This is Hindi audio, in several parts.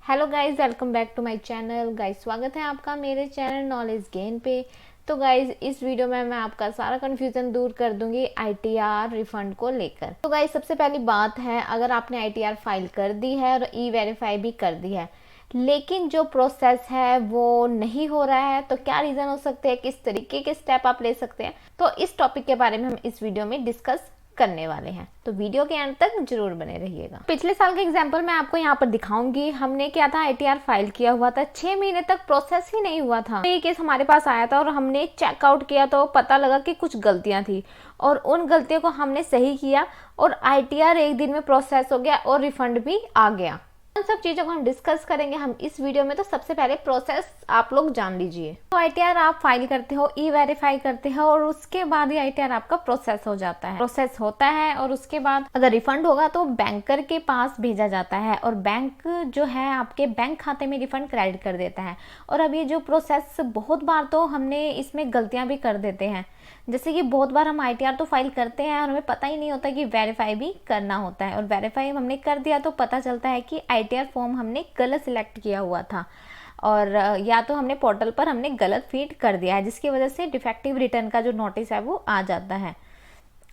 Hello guys, welcome back to my channel. Guys स्वागत है आपका मेरे चैनल नॉलेज गेन पे। तो गाइज इस वीडियो में मैं आपका सारा कन्फ्यूजन दूर कर दूंगी आईटीआर रिफंड को लेकर। तो गाइज सबसे पहली बात है, अगर आपने आईटीआर फाइल कर दी है और ई वेरीफाई भी कर दी है लेकिन जो प्रोसेस है वो नहीं हो रहा है, तो क्या रीजन हो सकते हैं, किस तरीके के स्टेप आप ले सकते हैं, तो इस टॉपिक के बारे में हम इस वीडियो में डिस्कस करने वाले हैं। तो वीडियो के एंड तक जरूर बने रहिएगा। पिछले साल का एग्जांपल मैं आपको यहाँ पर दिखाऊंगी। हमने क्या था, आईटीआर फाइल किया हुआ था, 6 महीने तक प्रोसेस ही नहीं हुआ था। तो ये केस हमारे पास आया था और हमने चेकआउट किया तो पता लगा कि कुछ गलतियां थी और उन गलतियों को हमने सही किया और आईटीआर एक दिन में प्रोसेस हो गया और रिफंड भी आ गया। उन सब चीजों को हम डिस्कस करेंगे हम इस वीडियो में। तो सबसे पहले प्रोसेस आप लोग जान लीजिए। तो आईटीआर आप फाइल करते हो, ई वेरीफाई करते हो और उसके बाद ही आईटीआर आपका प्रोसेस हो जाता है। प्रोसेस होता है और उसके बाद अगर रिफंड होगा तो बैंकर के पास भेजा जाता है और बैंक जो है आपके बैंक खाते में रिफंड क्रेडिट कर देता है। और अब ये जो प्रोसेस, बहुत बार तो हमने इसमें गलतियां भी कर देते हैं। जैसे कि बहुत बार हम आईटीआर तो फाइल करते हैं और हमें पता ही नहीं होता कि वेरीफाई भी करना होता है, और वेरीफाई हमने कर दिया तो पता चलता है कि आईटीआर फॉर्म हमने गलत सिलेक्ट किया हुआ था और या तो हमने पोर्टल पर हमने गलत फीड कर दिया है, जिसकी वजह से डिफेक्टिव रिटर्न का जो नोटिस है वो आ जाता है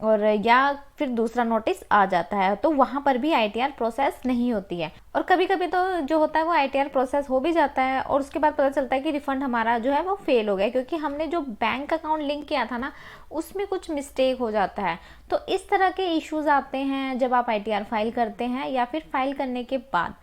और या फिर दूसरा नोटिस आ जाता है। तो वहां पर भी आईटीआर प्रोसेस नहीं होती है। और कभी कभी तो जो होता है वो आईटीआर प्रोसेस हो भी जाता है और उसके बाद पता चलता है कि रिफंड हमारा जो है वो फेल हो गया, क्योंकि हमने जो बैंक अकाउंट लिंक किया था ना उसमें कुछ मिस्टेक हो जाता है। तो इस तरह के इश्यूज आते हैं जब आप आईटीआर फाइल करते हैं या फिर फाइल करने के बाद।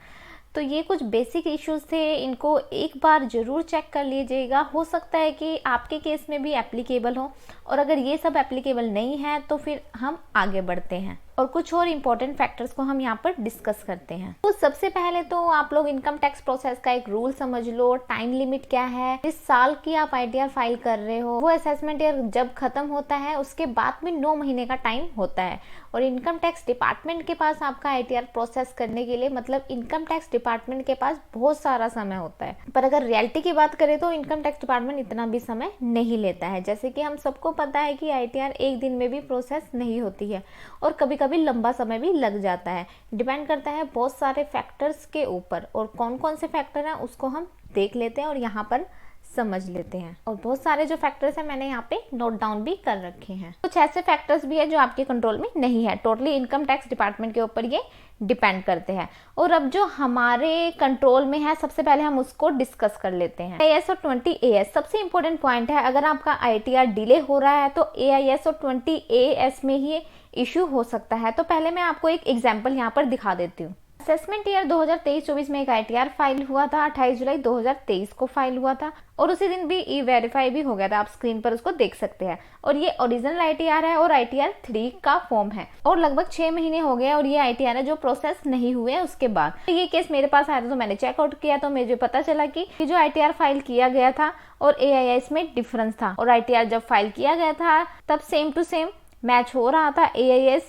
तो ये कुछ बेसिक इश्यूज थे, इनको एक बार जरूर चेक कर लीजिएगा। हो सकता है कि आपके केस में भी एप्लीकेबल हो, और अगर ये सब एप्लीकेबल नहीं है तो फिर हम आगे बढ़ते हैं और कुछ और इम्पोर्टेंट फैक्टर्स को हम यहाँ पर डिस्कस करते हैं। तो सबसे पहले तो आप लोग इनकम टैक्स प्रोसेस का एक रूल समझ लो। टाइम लिमिट क्या है, जिस साल की आप आईटीआर फाइल कर रहे हो वो असेसमेंट ईयर जब खत्म होता है उसके बाद में 9 महीने का टाइम होता है। और इनकम टैक्स डिपार्टमेंट के पास आपका आईटीआर प्रोसेस करने के लिए, मतलब इनकम टैक्स डिपार्टमेंट के पास बहुत सारा समय होता है। पर अगर रियलिटी की बात करें तो इनकम टैक्स डिपार्टमेंट इतना भी समय नहीं लेता है। जैसे कि हम सबको पता है कि आईटीआर एक दिन में भी प्रोसेस नहीं होती है और कभी कभी लंबा समय भी लग जाता है। डिपेंड करता है बहुत सारे फैक्टर्स के ऊपर, और कौन कौन से फैक्टर हैं उसको हम देख लेते हैं और यहाँ पर समझ लेते हैं। और बहुत सारे जो फैक्टर्स हैं मैंने यहाँ पे नोट डाउन भी कर रखे हैं। कुछ ऐसे फैक्टर्स भी है जो आपके कंट्रोल में नहीं है, टोटली इनकम टैक्स डिपार्टमेंट के ऊपर ये डिपेंड करते हैं। और अब जो हमारे कंट्रोल में है सबसे पहले हम उसको डिस्कस कर लेते हैं। AIS और 20AS सबसे इंपॉर्टेंट पॉइंट है। अगर आपका आईटीआर डिले हो रहा है तो AIS और 20AS में ही इश्यू हो सकता है। तो पहले मैं आपको एक एग्जाम्पल यहाँ पर दिखा देती हूँ। असेसमेंट ईयर 2023-24 में एक आईटीआर फाइल हुआ था, 28 जुलाई 2023 को फाइल हुआ था और उसी दिन भी ई वेरीफाई भी हो गया था। आप स्क्रीन पर उसको देख सकते हैं। और ये ओरिजिनल आईटीआर है और आईटीआर 3 का फॉर्म है और लगभग 6 महीने हो गए और ये आईटीआर है जो प्रोसेस नहीं हुए उसके बाद। तो ये केस मेरे पास आया था तो मैंने चेकआउट किया तो मुझे पता चला कि जो आईटीआर फाइल किया गया था और AIS में डिफरेंस था। और आईटीआर जब फाइल किया गया था तब सेम टू सेम मैच हो रहा था AIS,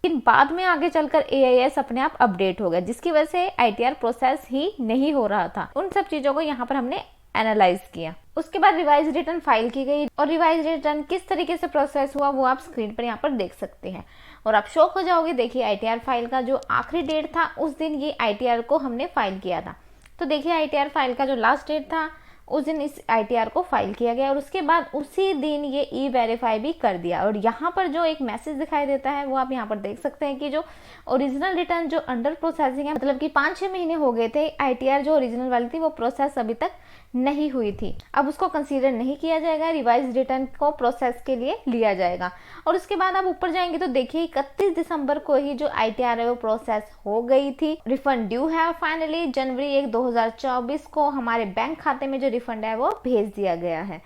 लेकिन बाद में आगे चलकर AIS अपने आप अपडेट हो गया, जिसकी वजह से आईटीआर प्रोसेस ही नहीं हो रहा था। उन सब चीजों को यहाँ पर हमने एनालाइज किया। उसके बाद रिवाइज रिटर्न फाइल की गई और रिवाइज रिटर्न किस तरीके से प्रोसेस हुआ वो आप स्क्रीन पर यहाँ पर देख सकते हैं और आप शॉक हो जाओगे। देखिए आईटीआर फाइल का जो आखिरी डेट था उस दिन ये आईटीआर को हमने फाइल किया था। तो देखिए आईटीआर फाइल का जो लास्ट डेट था उस दिन इस आईटीआर को फाइल किया गया और उसके बाद उसी दिन ये ई वेरीफाई भी कर दिया। और यहाँ पर जो एक मैसेज दिखाई देता है वो आप यहाँ पर देख सकते हैं कि जो ओरिजिनल रिटर्न जो अंडर प्रोसेसिंग है, मतलब कि 5-6 महीने हो गए थे, आईटीआर जो ओरिजिनल वाली थी वो प्रोसेस अभी तक नहीं हुई थी। अब उसको कंसीडर नहीं किया जाएगा, रिवाइज रिटर्न को प्रोसेस के लिए लिया जाएगा। और उसके बाद आप ऊपर जाएंगे तो देखिए 31 दिसंबर को ही जो आईटीआर है वो प्रोसेस हो गई थी। रिफंड ड्यू है। फाइनली जनवरी 1, 2024 को हमारे बैंक खाते में जो रिफंड है वो भेज दिया गया है।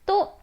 तो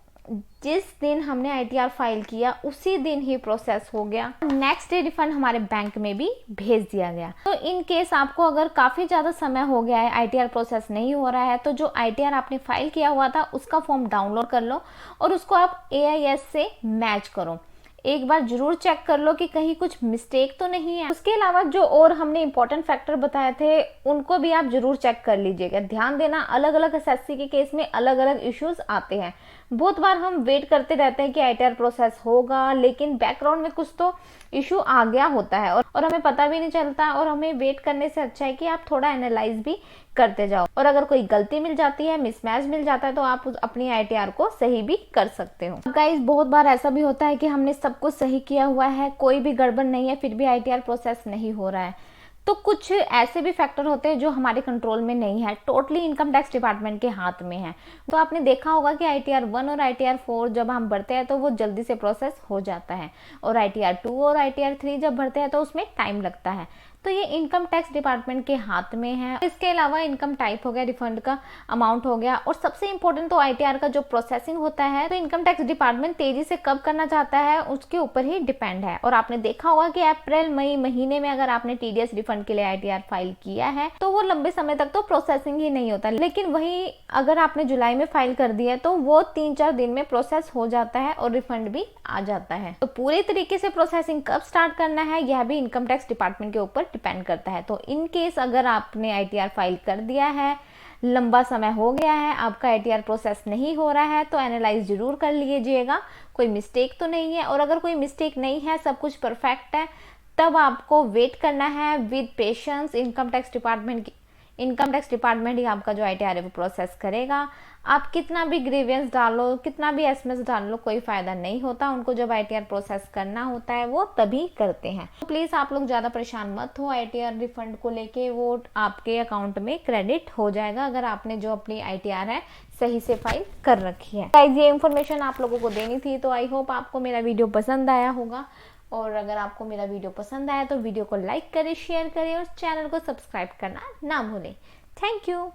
जिस दिन हमने आईटीआर फाइल किया उसी दिन ही प्रोसेस हो गया। नेक्स्ट डे रिफंड हमारे बैंक में भी भेज दिया गया। तो इन केस आपको अगर काफी ज्यादा समय हो गया है, आईटीआर प्रोसेस नहीं हो रहा है, तो जो आईटीआर आपने फाइल किया हुआ था उसका फॉर्म डाउनलोड कर लो और उसको आप AIS से मैच करो। एक बार जरूर चेक कर लो कि कहीं कुछ मिस्टेक तो नहीं है। उसके अलावा जो और हमने इंपॉर्टेंट फैक्टर बताए थे उनको भी आप जरूर चेक कर लीजिएगा। ध्यान देना, अलग अलग एसएससी के केस में अलग अलग इश्यूज आते हैं। बहुत बार हम वेट करते रहते हैं कि आईटीआर प्रोसेस होगा, लेकिन बैकग्राउंड में कुछ तो इशू आ गया होता है और हमें पता भी नहीं चलता। और हमें वेट करने से अच्छा है कि आप थोड़ा एनालाइज भी करते जाओ। और अगर कोई गलती मिल जाती है, मिसमैच मिल जाता है, तो आप अपनी ITR को सही भी कर सकते हो। गाइस बहुत बार ऐसा भी होता है कि हमने सब कुछ सही किया हुआ है, कोई भी गड़बड़ नहीं है, फिर भी ITR प्रोसेस नहीं हो रहा है। तो कुछ ऐसे भी फैक्टर होते हैं जो हमारे कंट्रोल में नहीं है, टोटली इनकम टैक्स डिपार्टमेंट के हाथ में है। तो आपने देखा होगा कि ITR 1 और ITR 4 जब हम भरते हैं तो वो जल्दी से प्रोसेस हो जाता है, और ITR 2 और ITR 3 जब भरते हैं तो उसमें टाइम लगता है। तो ये इनकम टैक्स डिपार्टमेंट के हाथ में है। इसके अलावा इनकम टाइप हो गया, रिफंड का अमाउंट हो गया, और सबसे इंपॉर्टेंट तो ITR का जो प्रोसेसिंग होता है, तो इनकम टैक्स डिपार्टमेंट तेजी से कब करना चाहता है उसके ऊपर ही डिपेंड है। और आपने देखा होगा कि अप्रैल मई महीने में अगर आपने TDS रिफंड के लिए ITR फाइल किया है तो वो लंबे समय तक तो प्रोसेसिंग ही नहीं होता, लेकिन वही अगर आपने जुलाई में फाइल कर दिया तो वो 3-4 दिन में प्रोसेस हो जाता है और रिफंड भी आ जाता है। तो पूरे तरीके से प्रोसेसिंग कब स्टार्ट करना है यह भी इनकम टैक्स डिपार्टमेंट के ऊपर डिपेंड करता है। तो इन केस अगर आपने ITR फाइल कर दिया है, लंबा समय हो गया है, आपका ITR प्रोसेस नहीं हो रहा है, तो एनालाइज जरूर कर लीजिएगा कोई मिस्टेक तो नहीं है। और अगर कोई मिस्टेक नहीं है, सब कुछ परफेक्ट है, तब आपको वेट करना है with patience. Income tax department ही आपका जो ITR है वो प्रोसेस करेगा। आप कितना भी ग्रीवेंस डालो, कितना भी SMS डाल लो, कोई फायदा नहीं होता। उनको जब ITR प्रोसेस करना होता है वो तभी करते हैं। तो प्लीज आप लोग ज्यादा परेशान मत हो ITR रिफंड को लेके, वो आपके अकाउंट में क्रेडिट हो जाएगा अगर आपने जो अपनी ITR है सही से फाइल कर रखी है। गाइस ये इन्फॉर्मेशन आप लोगों को देनी थी, तो आई होप आपको मेरा वीडियो पसंद आया होगा। और अगर आपको मेरा वीडियो पसंद आया तो वीडियो को लाइक करें, शेयर करें और चैनल को सब्सक्राइब करना ना भूलें। Thank you.